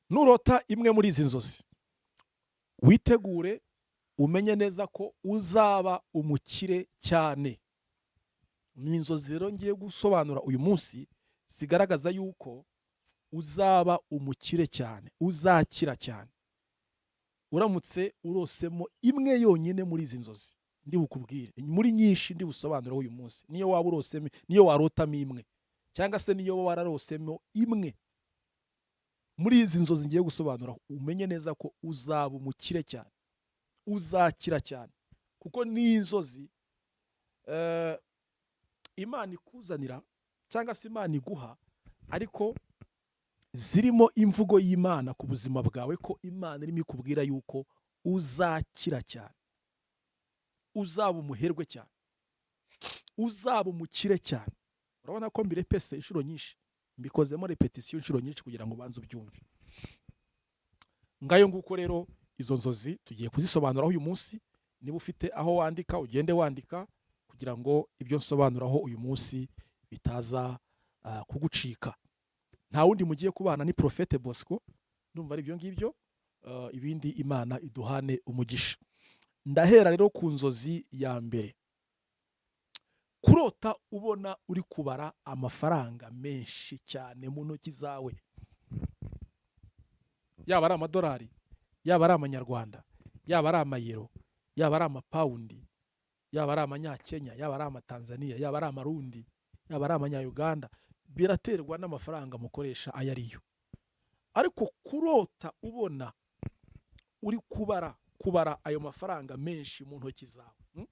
nurota imwe muri izi nzozi witegure umenye neza ko uzaba umukire cyane. Ni inzozi rero ngiye gusobanura uyu munsi zigaragaza yuko uzaba umukire cyane, uzakira cyane. Uramutse urosemo imwe yonyine muri izi nzozi ndi bukubwire, muri nyinshi ndi busobanuraho uyu munsi, niyo waba urosemo, niyo warotamo imwe cyangwa se niyo wararosemo imwe muri izi nzozi ngiye gusobanura, umenye neza ko uzaba umukire cyane, uzakira cyane, kuko ni inzozi Imana ikuzanira cyangwa se Imana iguha, ariko zirimo imvugo y'Imana ku buzima bwawe, ko Imana irimo ikubwira yuko uzakira cyane, uzaba umuherwe cyane, uzaba umukire cyane. Urabona ko mbirepese inshuro nyinshi, mbikozemo repetisiyo inshuro nyinshi kugira ngo ubanze ubyumve. Ngayo nguko rero izo nzozi tugiye kuzisobanuraho uyu munsi. Niba ufite aho wandika ugende wandika, kugira ngo ibyo nsobanuraho uyu munsi bitaza kugucika. Nta wundi mugiye kubana ni Prophete Bosco, ndumva ari ibyo ngibyo, ibindi Imana iduhane umugisha. Ndahera rero ku nzozi ya mbere. Kurota ubona uri kubara amafaranga menshi cyane mu ntoki zawe, yaba ari amadolari, yaba ari amanyarwanda, yaba ari amayero, yaba ari amapawundi, yaba ari amanyakenya, yaba ari amatanzaniya, yaba ari amarundi, yaba ari amanyayuganda, biraterwa n'amafaranga mukoresha ayo ariyo. Ariko kurota ubona uri kubara ayo mafaranga menshi mu ntoki zawe,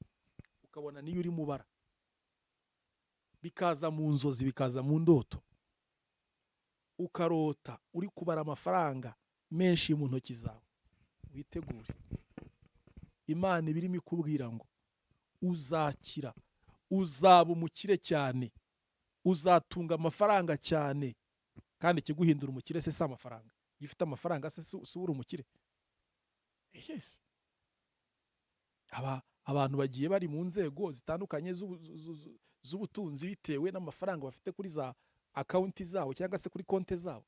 ukabona niyo uri mubara, bikaza mu nzozi, bikaza mu ndoto, ukarota uri kubara amafaranga menshi mu ntoki zawe, witegure. Imana ibirimo ikubwira ngo uzakira, uzaba umukire cyane, uzatunga amafaranga cyane. Kandi ikiguhindura umukire se si amafaranga? Iyo ufite amafaranga se si uri umukire? Yes. Abantu bagiye bari mu nzego zitandukanye z'ubutunzi bitewe n'amafaranga bafite kuri za akawunti zabo cyangwa se kuri konti zabo.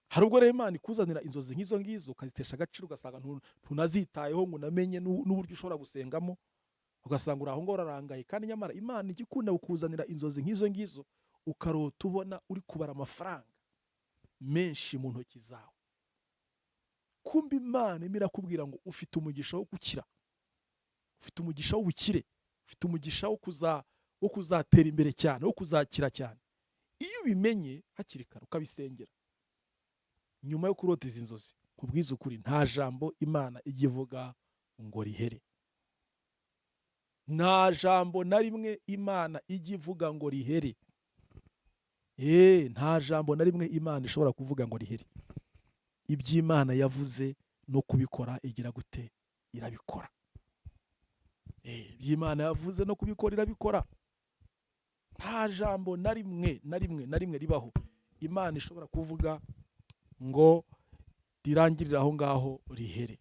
Hari ubwo rero Imana ikuzanira inzozi nk'izo ngizo ukazitesha agaciro, ugasanga ntunazitayeho ngo unamenye n'uburyo ushobora gusengamo, ugasanga uri aho ngaho urarangaye. Kandi nyamara Imana igikunda kukuzanira inzozi nk'izo ngizo, ukarota ubona uri kubara amafaranga menshi mu ntoki zawe. Kumbe Imana imira kubwira ngo ufite umugisha wo gukira, ufite umugisha w'ubukire, ufite umugisha wo kuzatera imbere cyane, wo kuzakira cyane. Iyo ubimenye hakiri kare ukabisengera, nyuma yo kurota izi nzozi, kubwiza ukuri nta jambo Imana ijya ivuga ngo rihere. Nta jambo na rimwe Imana ijya ivuga ngo rihere. Nta jambo na rimwe Imana ishobora kuvuga ngo rihere. Iby'Imana yavuze no kubikora igira gute? Irabikora. Iby'Imana yavuze no kubikora irabikora. Nta jambo na rimwe ribaho Imana ishobora kuvuga ngo rirangirire aho ngaho rihere.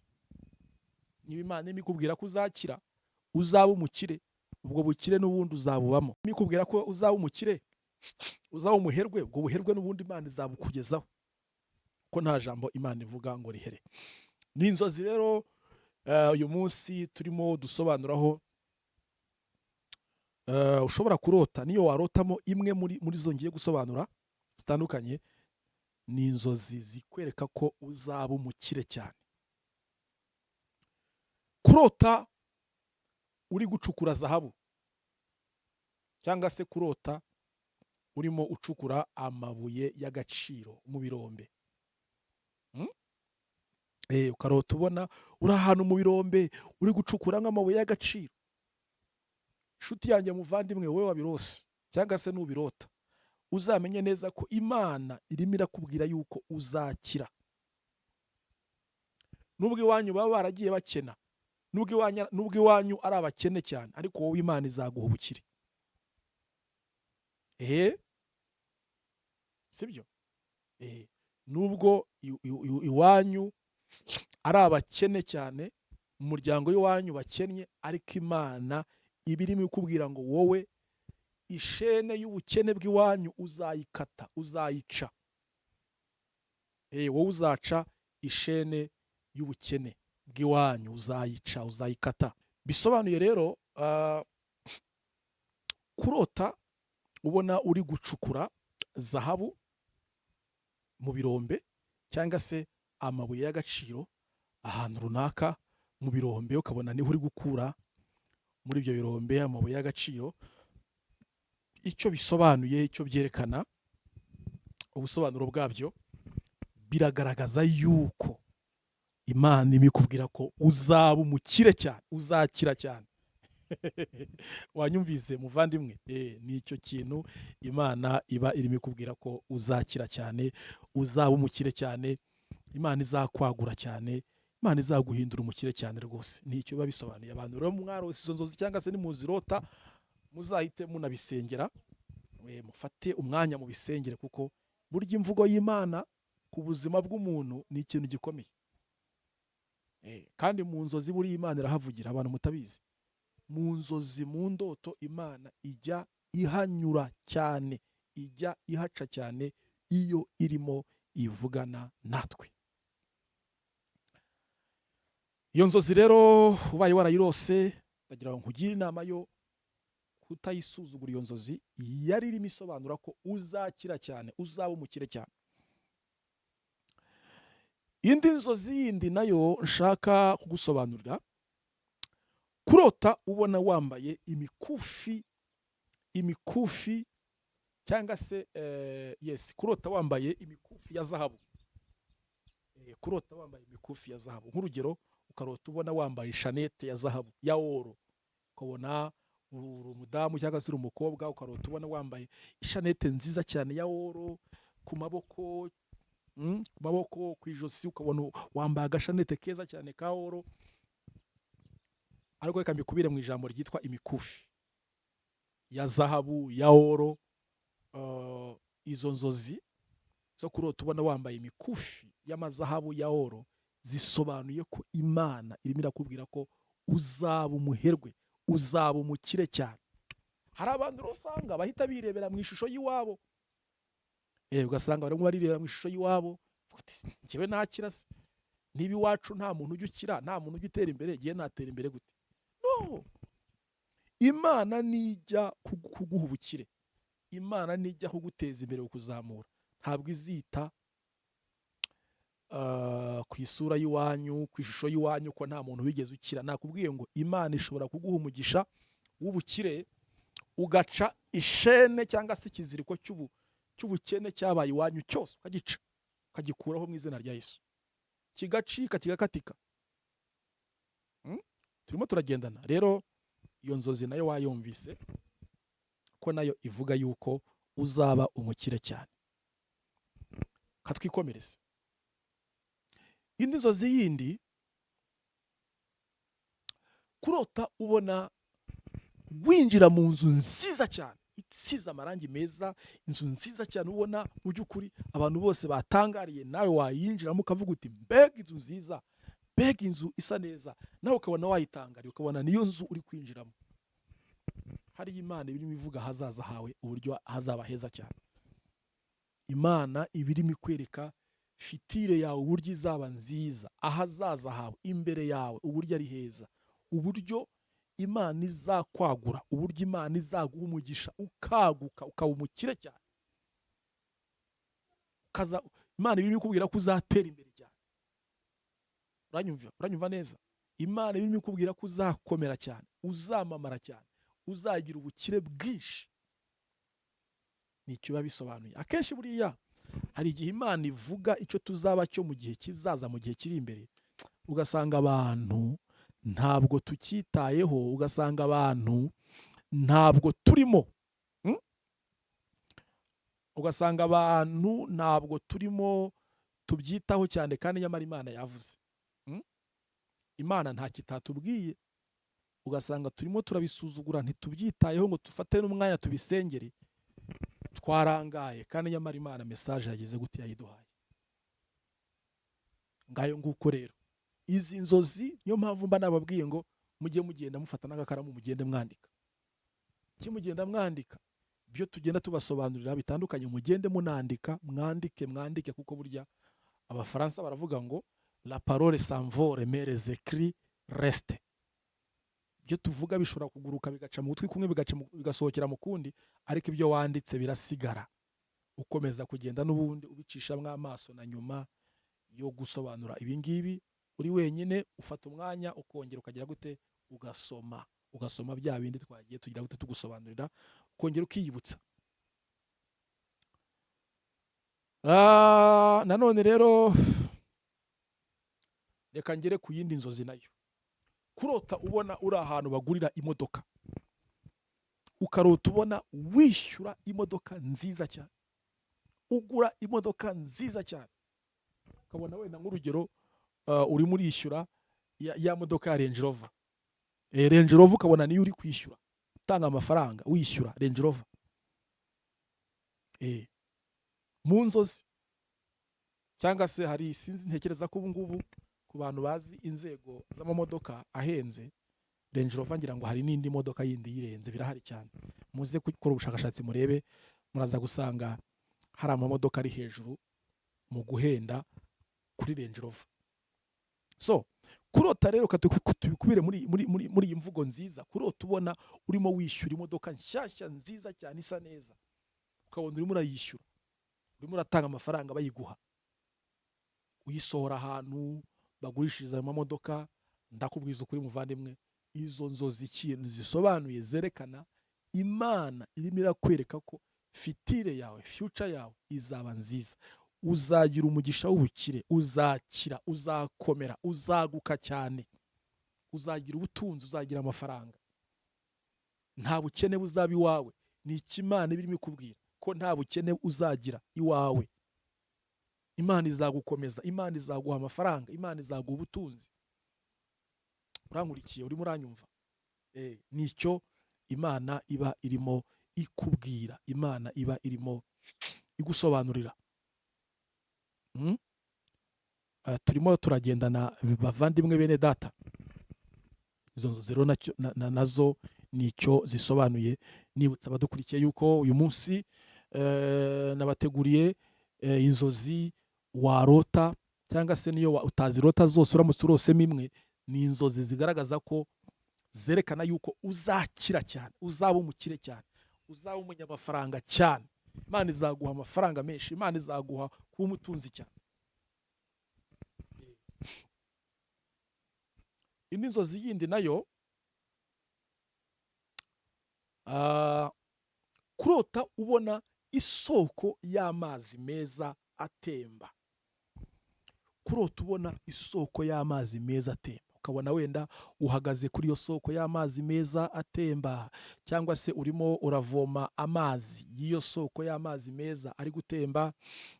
Niba Imana imikubwira ko uzakira, uzaba umukire, ubwo bukire n'ubundi uzabubamo. Imikubwira ko uzaba umukire, uzaba umuherwe, ubwo buherwe n'ubundi Imana izabukugezaho, ko nta jambo Imana ivuga ngo rihere. Ni inzozi rero uyu munsi turimo dusobanuraho, ushobora kurota. Niyo warotamo imwe muri zo ngiye gusobanura zitandukanye, ni inzozi zikwereka ko uzaba umukire cyane. Kurota uri gucukura zahabu, cyangwa se kurota urimo ucukura amabuye y'agaciro mu birombe. Ukarota ubona uri ahantu mu birombe uri gucukura nk'amabuye y'agaciro. Inshuti yanjye, muvandimwe, wowe wabirose cyangwa se nubirota, uzamenye neza ko Imana irimo irakubwira yuko uzakira. Nubwo iwanyu baba baragiye bakena, nubwo iwanyu ari abakene cyane, ariko wowe Imana izaguha ubukire. Sibyo? Nubwo iwanyu ari abakene cyane, mu muryango w'iwanyu bakennye, ariko Imana iba irimo ikubwira ngo wowe ishene y'ubukene bw'iwanyu uzayikata, uzayica. wowe uzaca ishene y'ubukene bw'iwanyu, uzayica, uzayikata. Bisobanuye rero kurota ubona uri gucukura zahabu mu birombe cyangwa se amabuye y'agaciro ahantu runaka mu birombe, ukabona niho uri gukura muri ibyo birombe amabuye y'agaciro. Icyo bisobanuye, icyo byerekana, ubusobanuro bwabyo biragaragaza yuko Imana imikubwira ko uzaba umukire cyane, uzakira cyane. Wanyumvise muvandimwe? Ni icyo kintu Imana iba irimo ikubwira ko uzakira cyane, uzaba umukire cyane, Imana izakwagura cyane, Imana izaguhindura umukire cyane rwose. Ni icyo biba bisobanuye. Abantu rero mwarose izo nzozi cyangwa se nimuzirota, muzahite munabisengera, mufate umwanya mu bisengere, kuko burya imvugo y'Imana ku buzima bw'umuntu ni ikintu gikomeye. Kandi mu nzozi buriya Imana irahavugira, abantu mutabizi. Mu nzozi, mu ndoto, Imana ijya ihanyura cyane, ijya ihaca cyane iyo irimo ivugana natwe. Iyo nzozi rero ubaye warayirose, ndagira ngo nkugire inama yo kutayisuzugura. Iyo nzozi yari irimo isobanura ko uzakira cyane, uzaba umukire cyane. Indi nzozi yindi nayo nshaka kugusobanurira, kurota ubona wambaye imikufi cyangwa se kurota wambaye imikufi ya zahabu. Kurota wambaye imikufi ya zahabu, nk'urugero ukarota ubona wambaye shanete ya zahabu ya oro, ukabona uri umudamu cyangwa se uri umukobwa, ukarota ubona wambaye ishanete nziza cyane ya oro ku maboko, ku ijosi, ukabona wambaye agashanete keza cyane ka oro. Ariko reka mbikubire mu ijambo ryitwa imikufi ya zahabu ya oro. Izo nzozi zo kurota ubona wambaye imikufi y'amazahabu ya oro zisobanuye ko Imana irimo irakubwira ko uzaba umuherwe, uzaba umukire cyane. Hari abantu usanga bahita birebera mu ishusho y'iwabo, ugasanga barimo barirebera mu ishusho y'iwabo, njyewe nakira se? Niba iwacu nta muntu ujya ukira, nta muntu ujya utera imbere, ngiye natera imbere gute? No, Imana nijya kuguha ubukire, Imana nijya kuguteza imbere, kukuzamura, ntabwo izita ku isura y'iwanyu, ku ishusho y'iwanyu, ko nta muntu wigeze ukira. Nakubwiye ngo Imana ishobora kuguha umugisha w'ubukire, ugaca ishene cyangwa se ikiziriko cy'ubukene cyabaye iwanyu cyose, ukagica, ukagikuraho mu izina rya Yesu, kigacika, kigakatika. Turimo turagendana rero. Iyo nzozi nayo wayumvise ko nayo ivuga yuko uzaba umukire cyane. Katwikomereze. Indi nzozi yindi, kurota ubona winjira mu nzu nziza cyane, isize amarangi meza, inzu nziza cyane, ubona mu by'ukuri abantu bose batangariye, nawe wayinjiramo ukavuga uti mbega inzu nziza, mbega inzu isa neza, nawe ukabona wayitangariye, ukabona niyo nzu uri kwinjiramo. Hari Imana ibirimo ivuga ahazaza hawe uburyo hazaba heza cyane. Imana ibirimo ikwereka fitire yawe uburyo izaba nziza, ahazaza hawe imbere yawe uburyo ari heza, uburyo Imana izakwagura, uburyo Imana izaguha umugisha, ukaguka, ukaba umukire cyane. Imana ibirimo ikubwira ko uzatera imbere cyane. Uranyumva neza? Imana ibirimo ikubwira ko uzakomera cyane, uzamamara cyane, uzagira ubukire bwinshi. Ni icyo biba bisobanuye. Akenshi buriya hari igihe Imana ivuga icyo tuzaba cyo mu gihe kizaza, mu gihe kiri imbere, ugasanga abantu ntabwo tucyitayeho, ugasanga abantu ntabwo turimo, ugasanga abantu ntabwo turimo tubyitaho cyane, kandi nyamara Imana yavuze. Imana nta kitatubwiye, ugasanga turimo turabisuzugura, ntitubyitayeho ngo dufate n'umwanya tubisengere, twarangaye, kandi nyamara Imana mesaje yageze gute, yayiduhaye. Ngayo nguko rero izi nzozi, niyo mpamvu mba nababwiye ngo mujye mugenda mufata n'agakaramu, mugende mwandika. Mugenda mwandika byo tugenda tubasobanurira bitandukanye, mugende munandika, mwandike, kuko burya abafaransa baravuga ngo la parole s'envole mais les écrits restent. Ibyo tuvuga bishobora kuguruka bigaca mu gutwi kumwe bigasohokera mu kundi, ariko ibyo wanditse birasigara, ukomeza kugenda n'ubundi ubicishamwo amaso, na nyuma yo gusobanura ibi ngibi uri wenyine ufata umwanya ukongera ukagira gute, ugasoma bya bindi twagiye tugira gute tugusobanurira, ukongera ukiyibutsa. Nanone rero reka ngere ku yindi nzozi nayo. Kurota ubona uri ahantu bagurira imodoka, ukarota ubona wishyura imodoka nziza cyane, ugura imodoka nziza cyane, ukabona wenda nk'urugero urimo urishyura ya modoka ya Range Rover. Range Rover ukabona niyo uri kwishyura, utanga amafaranga wishyura Range Rover. Mu nzozi, cyangwa se hari, sinzi, ntekereza ko ubu ngubu ku bantu bazi inzego z'amamodoka ahenze, Range Rover ngira ngo hari n'indi modoka yindi yirenze, birahari cyane. Muze gukora ubushakashatsi murebe, muraza gusanga hari amamodoka ari hejuru mu guhenda kuri Range Rover. So kurota rero tubikubire muri iyi mvugo nziza. Kurota ubona urimo wishyura imodoka nshyashya nziza cyane isa neza, ukabona urimo urayishyura, urimo uratanga amafaranga bayiguha, uyisohora ahantu bagurishiriza ayo mamodoka. Ndakubwiza ukuri muvandimwe, izo nzozi ikintu zisobanuye zerekana Imana irimo irakwereka ko fitire yawe, future yawe izaba nziza, uzagira umugisha w'ubukire, uzakira, uzakomera, uzaguka cyane, uzagira ubutunzi, uzagira amafaranga, nta bukene buzaba iwawe. Ni iki Imana ibirimo ikubwira, ko nta bukene uzagira iwawe. Imana izagukomeza, Imana izaguha amafaranga, Imana izaguha ubutunzi. Urankurikiye, urimo uranyumva? Nicyo Imana iba irimo ikubwira, Imana iba irimo igusobanurira. Turimo turagendana bavandimwe bene data. Izo nzozi rero nazo nicyo zisobanuye. Nibutsa abadukurikiye yuko uyu munsi nabateguriye inzozi warota, cyangwa se niyo utazirota zose, uramutse urosemo imwe, ni inzozi zigaragaza ko zerekana yuko uzakira cyane, uzaba umukire cyane, uzaba umunyamafaranga cyane. Imana izaguha amafaranga menshi, Imana izaguha kuba umutunzi cyane. Indi nzozi yindi nayo, kurota ubona isoko y'amazi meza atemba. Kurota ubona isoko y'amazi meza atemba, ukabona wenda uhagaze kuri iyo soko y'amazi meza atemba, cyangwa se urimo uravoma amazi y'iyo soko y'amazi meza ari gutemba.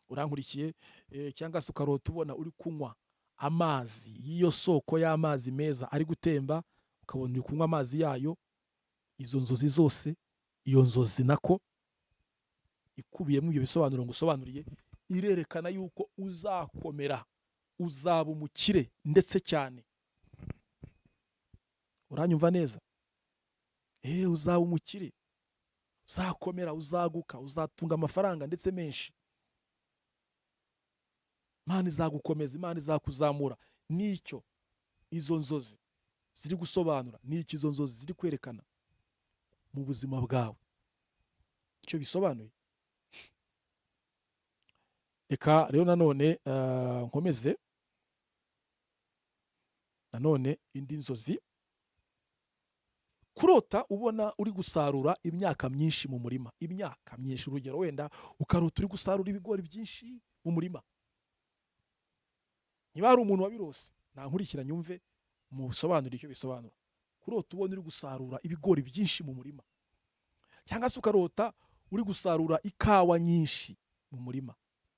Urankurikiye? Cyangwa se ukarota ubona uri kunywa amazi y'iyo soko y'amazi meza ari gutemba, ukabona uri kunywa amazi yayo. Izo nzozi zose, iyo nzozi nako ikubiyemo ibyo bisobanuro ngusobanuriye, irerekana yuko uzakomera, uzaba umukire ndetse cyane. Uranyumva neza? Uzaba umukire, uzakomera, uzaguka, uzatunga amafaranga ndetse menshi. Imana izagukomeza, Imana izakuzamura. Nicyo izo nzozi ziri gusobanura, nicyo izo nzozi ziri kwerekana mu buzima bwawe, icyo bisobanuye. Reka rero nanone nkomeze nanone indi nzozi. Kurota ubona uri gusarura imyaka myinshi mu murima, imyaka myinshi. Urugero wenda ukarota uri gusarura ibigori byinshi mu murima. Niba hari umuntu wabirose, nankurikira nyumve musobanurire icyo bisobanura. Kurota ubona uri gusarura ibigori byinshi mu murima, cyangwa se ukarota uri gusarura ikawa nyinshi mu murima,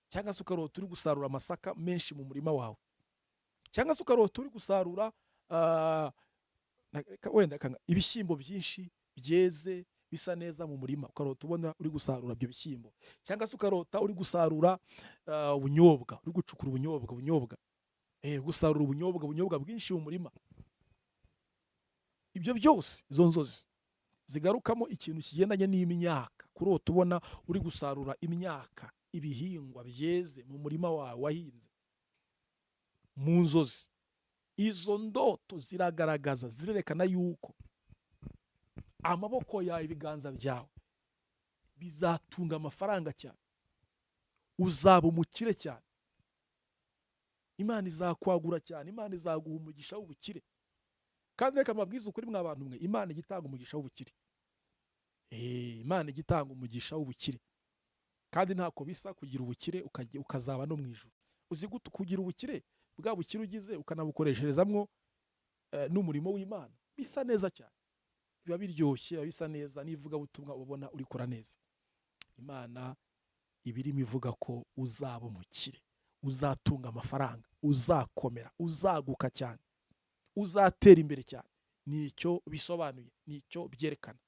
cyangwa se ukarota uri gusarura amasaka menshi mu murima wawe, cyangwa se ukarota uri gusarura wenda ibishyimbo byinshi byeze bisa neza mu murima, ukarota ubona uri gusarura ibyo bishyimbo, cyangwa se ukarota uri gusarura ubunyobwa, uri gucukura ubunyobwa, gusarura ubunyobwa bwinshi mu murima. Ibyo byose, izo nzozi zigarukamo ikintu kigendanye n'imyaka. Kurota ubona uri gusarura imyaka, ibihingwa byeze mu murima wawe wahinze, mu nzozi. Izo ndoto ziragaragaza, zirerekana yuko amaboko yawe, ibiganza byawe bizatunga amafaranga cyane, uzaba umukire cyane, Imana izakwagura cyane, Imana izaguha umugisha w'ubukire. Kandi reka mbabwize ukuri mwa bantu mwe, Imana igitanga umugisha w'ubukire. Imana igitanga umugisha w'ubukire, kandi ntako bisa kugira ubukire ukazaba no mu ijuru. Uzi gute kugira ubukire? Bwa bukire ugize ukanabukoresherezamwo n'umurimo w'Imana, bisa neza cyane, biba biryoshye, biba bisa neza, n'ivugabutumwa ubona urikora neza. Imana ibirimo ivuga ko uzaba umukire, uzatunga amafaranga, uzakomera, uzaguka cyane, uzatera imbere cyane. Nicyo bisobanuye, nicyo byerekana.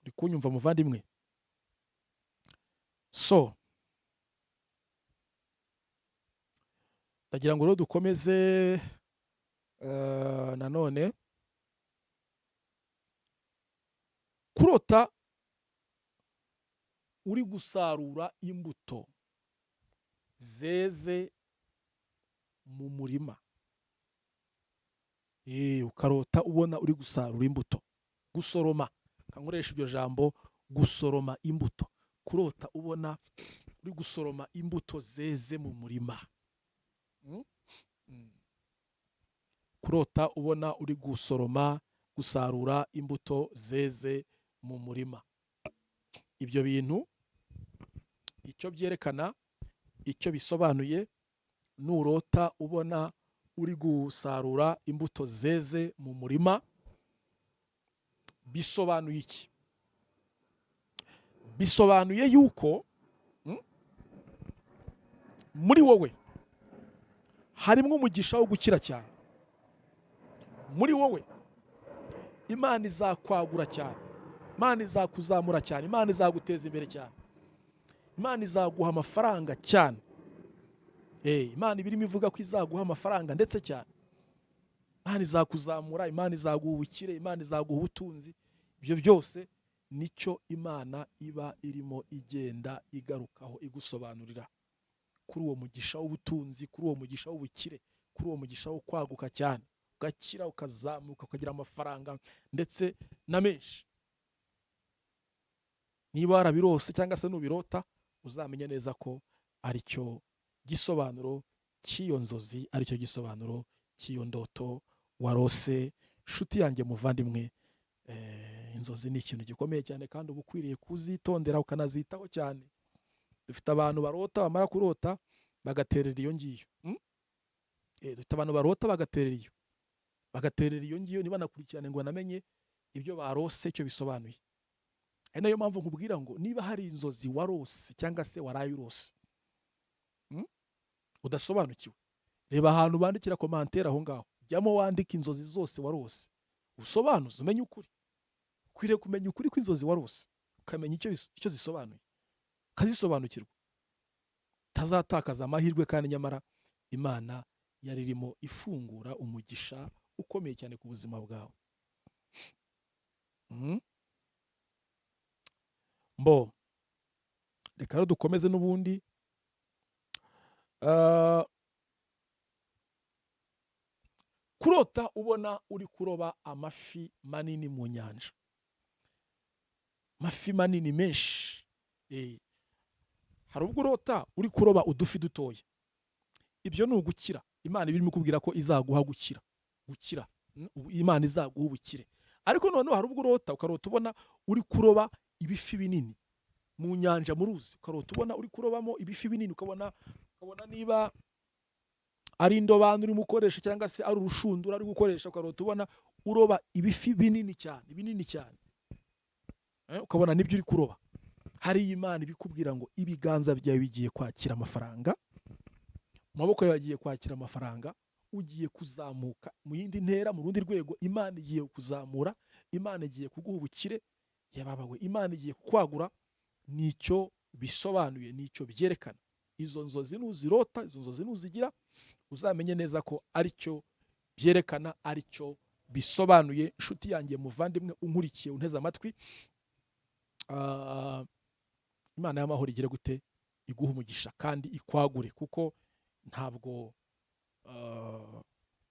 Uri kunyumva muvandimwe? So ndagira ngo rero dukomeze nanone. Kurota uri gusarura imbuto zeze mu murima. Ukarota ubona uri gusarura imbuto, gusoroma, kankoresha iryo jambo, gusoroma imbuto. Kurota ubona uri gusoroma imbuto zeze mu murima. Kurota ubona uri gusoroma, gusarura imbuto zeze mu murima. Ibyo bintu icyo byerekana, icyo bisobanuye, nurota ubona uri gusarura imbuto zeze mu murima, bisobanuye iki? Bisobanuye yuko muri wowe harimo umugisha wo gukira cyane. Muri wowe Imana izakwagura cyane, Imana izakuzamura cyane, Imana izaguteza imbere cyane, Imana izaguha amafaranga cyane. Imana ibirimo ivuga ko izaguha amafaranga ndetse cyane. Imana izakuzamura, Imana izaguha ubukire, Imana izaguha ubutunzi. Ibyo byose nicyo Imana iba irimo igenda igarukaho igusobanurira, kuri uwo mugisha w'ubutunzi, kuri uwo mugisha w'ubukire, kuri uwo mugisha wo kwaguka cyane, ugakira, ukazamuka, ukagira amafaranga ndetse na menshi. Niba warabirose cyangwa se nubirota, uzamenye neza ko aricyo gisobanuro cy'iyo nzozi, aricyo gisobanuro cy'iyo ndoto warose. Nshuti yanjye muvandimwe, inzozi ni ikintu gikomeye cyane, kandi uba ukwiriye kuzitondera ukanazitaho cyane. Dufite abantu barota, bamara kurota bagaterera iyo ngiyo. Dufite abantu barota bagaterera iyo ngiyo, ntibanakurikirane ngo banamenye ibyo barose icyo bisobanuye. Ari nayo mpamvu nkubwira ngo niba hari inzozi warose cyangwa se waraye urose udasobanukiwe, reba ahantu bandikira komantere aho ngaho, jyamo wandika inzozi zose warose, usobanuze, umenye ukuri. Ukwiriye kumenya ukuri kw'inzozi warose, ukamenya icyo zisobanuye, ukazisobanukirwa, utazatakaza amahirwe. Kandi nyamara Imana yari irimo ifungura umugisha ukomeye cyane ku buzima bwawe. Mbo reka rero dukomeze n'ubundi. Kurota ubona uri kuroba amafi manini mu nyanja, amafi manini menshi. Hari ubwo urota uri kuroba udufi dutoya. Ibyo ni ugukira. Imana ibirimo kubwira ko izaguha gukira. Imana izaguha ubukire. Ariko noneho hari ubwo urota ukarota ubona uri kuroba ibifi binini mu nyanja, mu ruzi. Ukarota ubona uri kurobamo ibifi binini, ukabona niba ari indobani urimo ukoresha cyangwa se ari urushundura ari gukoresha, ukarota ubona uroba ibifi binini cyane, ukabona nibyo uri kuroba. Hari Imana ibikubwira ngo ibiganza byawe bigiye kwakira amafaranga, mu maboko yawe agiye kwakira amafaranga, ugiye kuzamuka mu yindi ntera, mu rundi rwego. Imana igiye kuzamura, Imana igiye kuguha ubukire, yababawe, Imana igiye kukwagura. Nicyo bisobanuye, nicyo byerekana. Izo nzozi nuzirota, izo nzozi nuzigira, uzamenye neza ko aricyo byerekana, aricyo bisobanuye. Nshuti yanjye muvandimwe unkurikiye unteze amatwi, Imana y'amahoro igire gute? iguha umugisha kandi ikwagure, kuko ntabwo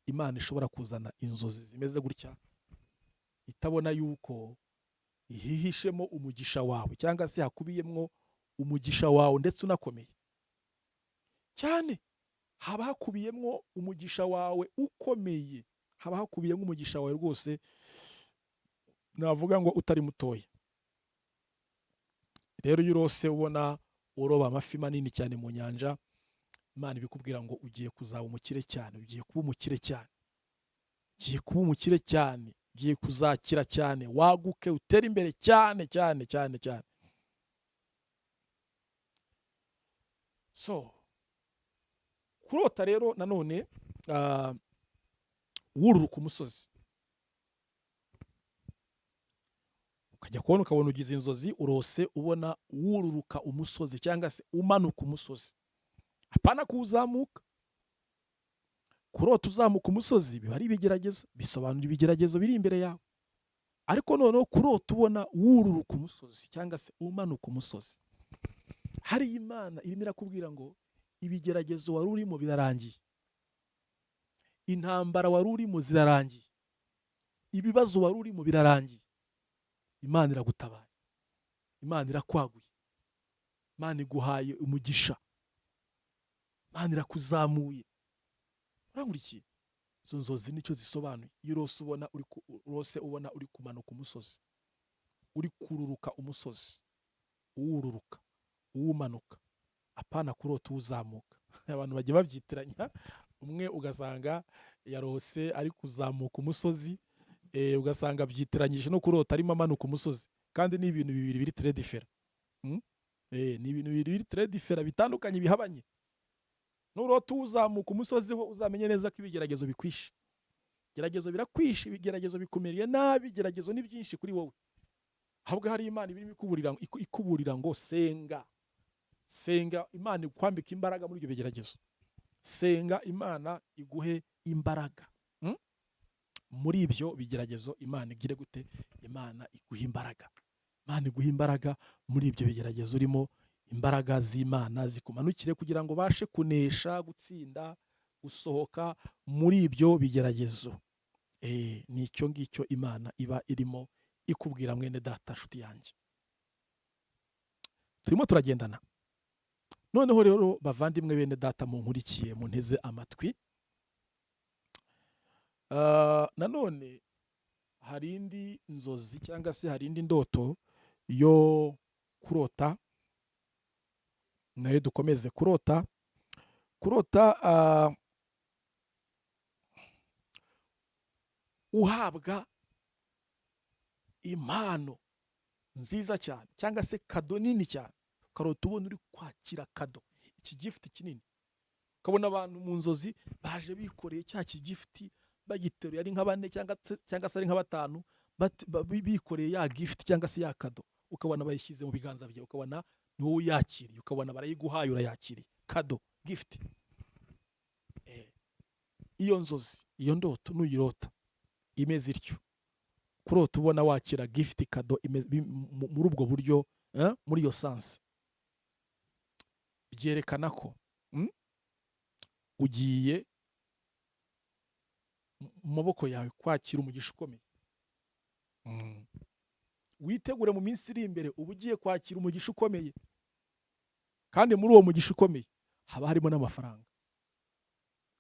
Imana ishobora kuzana inzozi zimeze gutya itabona yuko ihihishemo umugisha wawe, cyangwa se hakubiyemo umugisha wawe ndetse unakomeye cyane. Haba hakubiyemo umugisha wawe ukomeye, haba hakubiyemo umugisha wawe rwose, navuga ngo utari mutoya. Rero iyo urose ubona uroba amafi manini cyane mu nyanja, Imana ibikubwira ngo ugiye kuzaba umukire cyane, ugiye kuba umukire cyane, ugiye kuba umukire cyane, ugiye kuzakira cyane, waguke utere imbere cyane cyane cyane cyane. So kurota rero nanone wururuka umusozi, ukajya kubona ukabona ugize inzozi urose ubona wururuka umusozi cyangwa se umanuka umusozi, apana kuwuzamuka. Kurota uzamuka umusozi biba ari ibigeragezo, bisobanura ibigeragezo biri imbere yawe. Ariko noneho kurota ubona wururuka umusozi cyangwa se umanuka umusozi, hari Imana irimo irakubwira ngo ibigeragezo wari urimo birarangiye, intambara wari urimo zirarangiye, ibibazo wari urimo birarangiye. Imana iragutabaye, Imana irakwaguye, Imana iguhaye umugisha, Imana irakuzamuye. Urangurikiye? Izo nzozi nicyo zisobanuye. Iyo urose ubona uri kumanuka umusozi, uri kururuka umusozi, uwururuka uwumanuka, apana kurota uwuzamuka. Abantu bagiye babyitiranya, umwe ugasanga yarose ari kuzamuka umusozi, ugasanga byitiranyije no kurota arimo amanuka umusozi, kandi ni ibintu bibiri biri très différent. Ni ibintu bibiri biri très différent, bitandukanye, bihabanye. Nurota uzamuka umusozi ho uzamenye neza ko ibigeragezo bikwishe. Ibigeragezo birakwishe, ibigeragezo bikumiriye nabi, ibigeragezo ni byinshi kuri wowe. Ahubwo hari Imana ibirimo ikuburira ngo senga. Senga Imana ikwambika imbaraga muri ibyo bigeragezo. Senga Imana iguhe imbaraga. Muri ibyo bigeragezo Imana igire gute? Imana iguha imbaraga. Imana iguha imbaraga muri ibyo bigeragezo urimo, imbaraga z'Imana zikumanukire kugira ngo bashe kunesha, gutsinda, gusohoka muri ibyo bigeragezo. Ni icyo ngicyo Imana iba irimo ikubwira, mwene data, nshuti yanjye. Turimo turagendana. Noneho rero bavandimwe bene data munkurikiye munteze amatwi, nanone hari indi nzozi cyangwa se hari indi ndoto yo kurota, nayo dukomeze kurota. Uhabwa impano nziza cyane cyangwa se kado nini cyane, ukarota ubona uri kwakira kado, iki gifuti kinini. Ukabona abantu mu nzozi baje bikoreye cya kigifuti, bagiteruye ari nka 4 cyangwa se ari nka 5, bikoreye ya gifuti cyangwa se ya kado, ukabona bayishyize mu biganza byawe, ukabona ni wowe yakiriye, ukabona barayiguhaye urayakiriye, kado, gifuti. Iyo nzozi, iyo ndoto nuyirota imeze ityo, kurota ubona wakira gifuti, kado muri ubwo buryo, muri iyo sansi, byerekana ko ugiye mu maboko yawe kwakira umugisha ukomeye. Witegure mu minsi iri imbere uba ugiye kwakira umugisha ukomeye, kandi muri uwo mugisha ukomeye haba harimo n'amafaranga.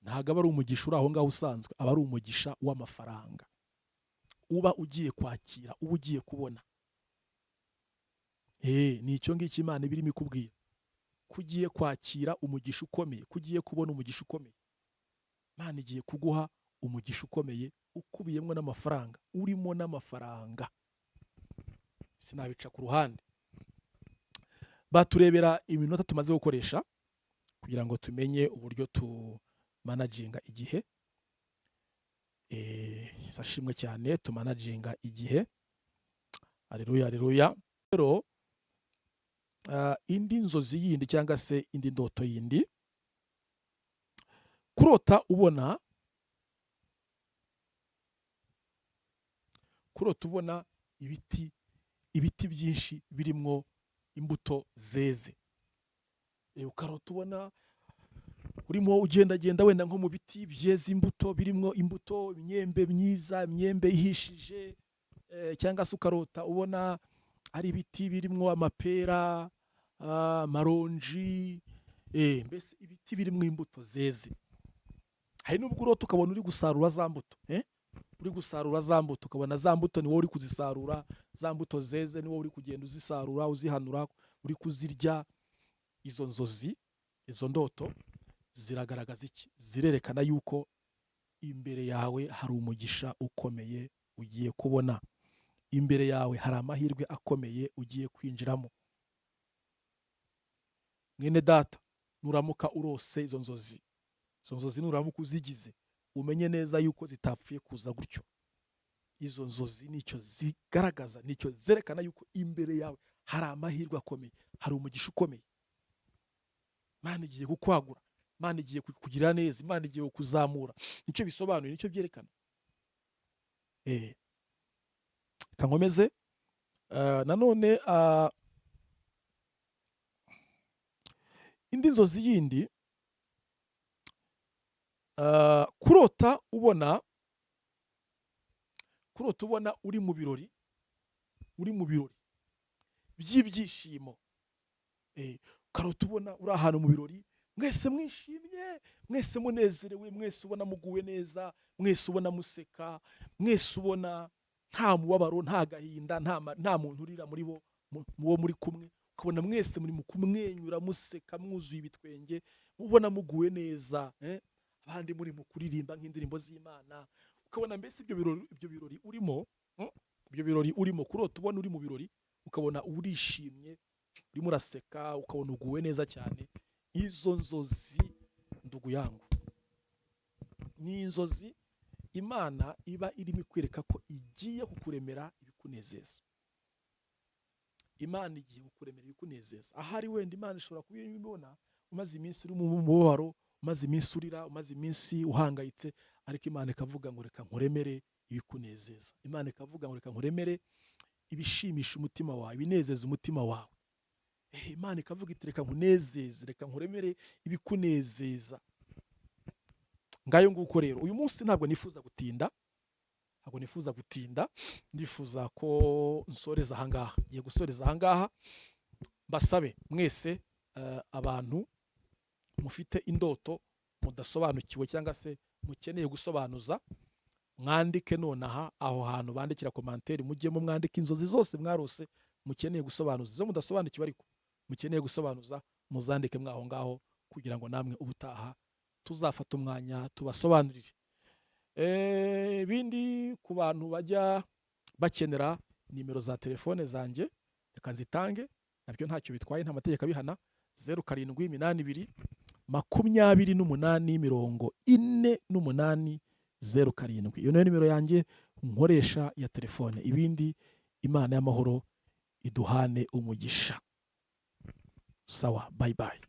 Ntabwo aba ari umugisha uri aho ngaho usanzwe, aba ari umugisha w'amafaranga uba ugiye kwakira, uba ugiye kubona. Ni icyo ngicyo Imana ibirimo ikubwira, kugiye kwakira umugisha ukomeye, kugiye kubona umugisha ukomeye. Imana igiye kuguha umugisha ukomeye ukubiyemo n'amafaranga, urimo n'amafaranga. Sinabica ku ruhande. Baturebera iminota tumaze gukoresha kugira ngo tumenye uburyo tumanaginga igihe. Sashimwe cyane, tumanaginga igihe. Haleluya, haleluya. Rero indi nzozi yindi cyangwa se indi ndoto yindi, kurota ubona ibiti byinshi birimo imbuto zeze. ukarota ubona urimo ugendagenda wenda nko mu biti byeze imbuto birimo imbuto, imyembe myiza, imyembe ihishije, cyangwa se ukarota ubona ari ibiti birimo amapera, amaronji, mbese ibiti birimo imbuto zeze. Hari n'ubwo urota ukabona uri gusarura za mbuto, uri gusarura za mbuto, ukabona za mbuto ni wowe uri kuzisarura, za mbuto zeze ni wowe uri kugenda uzisarura, uzihanura, uri kuzirya. Izo nzozi, izo ndoto ziragaragaza iki? Zirerekana yuko imbere yawe hari umugisha ukomeye ugiye kubona, imbere yawe hari amahirwe akomeye ugiye kwinjiramo. Mwene data, nuramuka urose izo nzozi nuramuka uzigize, umenye neza yuko zitapfuye kuza gutyo. Izo nzozi nicyo zigaragaza, nicyo zerekana yuko imbere yawe hari amahirwe akomeye, hari umugisha ukomeye. Imana igiye kukwagura, Imana igiye kukugirira neza, Imana igiye kukuzamura. Nicyo bisobanuye, nicyo byerekana. Kankomeze. Nanone indi nzozi yindi, kurota ubona uri mu birori by'ibyishimo. Ukarota ubona uri ahantu mu birori, mwese mwishimye, mwese munezerewe, mwese ubona muguwe neza, mwese ubona museka, mwese ubona nta mubabaro, nta gahinda, nta muntu urira muri bo muri kumwe. Ukabona mwese muri kumwenyura, museka, mwuzuye ibitwenge, mubona muguwe neza, abandi muri mu kuririmba nk'indirimbo z'Imana. Ukabona mbese ibyo birori urimo, kurota ubona uri mu birori, ukabona urishimye, urimo uraseka, ukabona uguwe neza cyane. Izo nzozi, ndugu yangu, ni inzozi Imana iba irimo ikwereka ko igiye kukuremera ibikunezeza. Imana igiye kukuremera ibikunezeza. Ahari wenda Imana ishobora kubibona umaze iminsi uri mu mubabaro, umaze iminsi urira, umaze iminsi uhangayitse, ariko Imana ikavuga ngo reka nkuremere ibikunezeza. Imana ikavuga ngo reka nkuremere ibishimisha umutima wawe, ibinezeza umutima wawe. Imana ikavuga iti reka nkunezeze, reka nkuremere ibikunezeza. Ngayo nguko rero, uyu munsi ntabwo nifuza gutinda, ndifuza ko nsoreza ahangaha. Ngiye gusoreza ahangaha. Mbasabe mwese, abantu mufite indoto mudasobanukiwe cyangwa se mukeneye gusobanuza, mwandike nonaha aho hantu bandikira commentaire, mujyemo mwandike inzozi zose mwarose mukeneye gusobanuza. Zo mudasobanukiwe ariko mukeneye gusobanuza, muzandike mwaho ngaho, kugira ngo namwe ubutaha tuzafata umwanya tubasobanurire. Bindi ku bantu bajya bakenera nimero za telefone zanjye, reka nzitange, nabyo ntacyo bitwaye, nta mategeko abihana. 0782 28 48 07. Iyo niyo nimero yanjye nkoresha ya telefone. Ibindi Imana y'amahoro iduhane umugisha. Sawa, bye bye.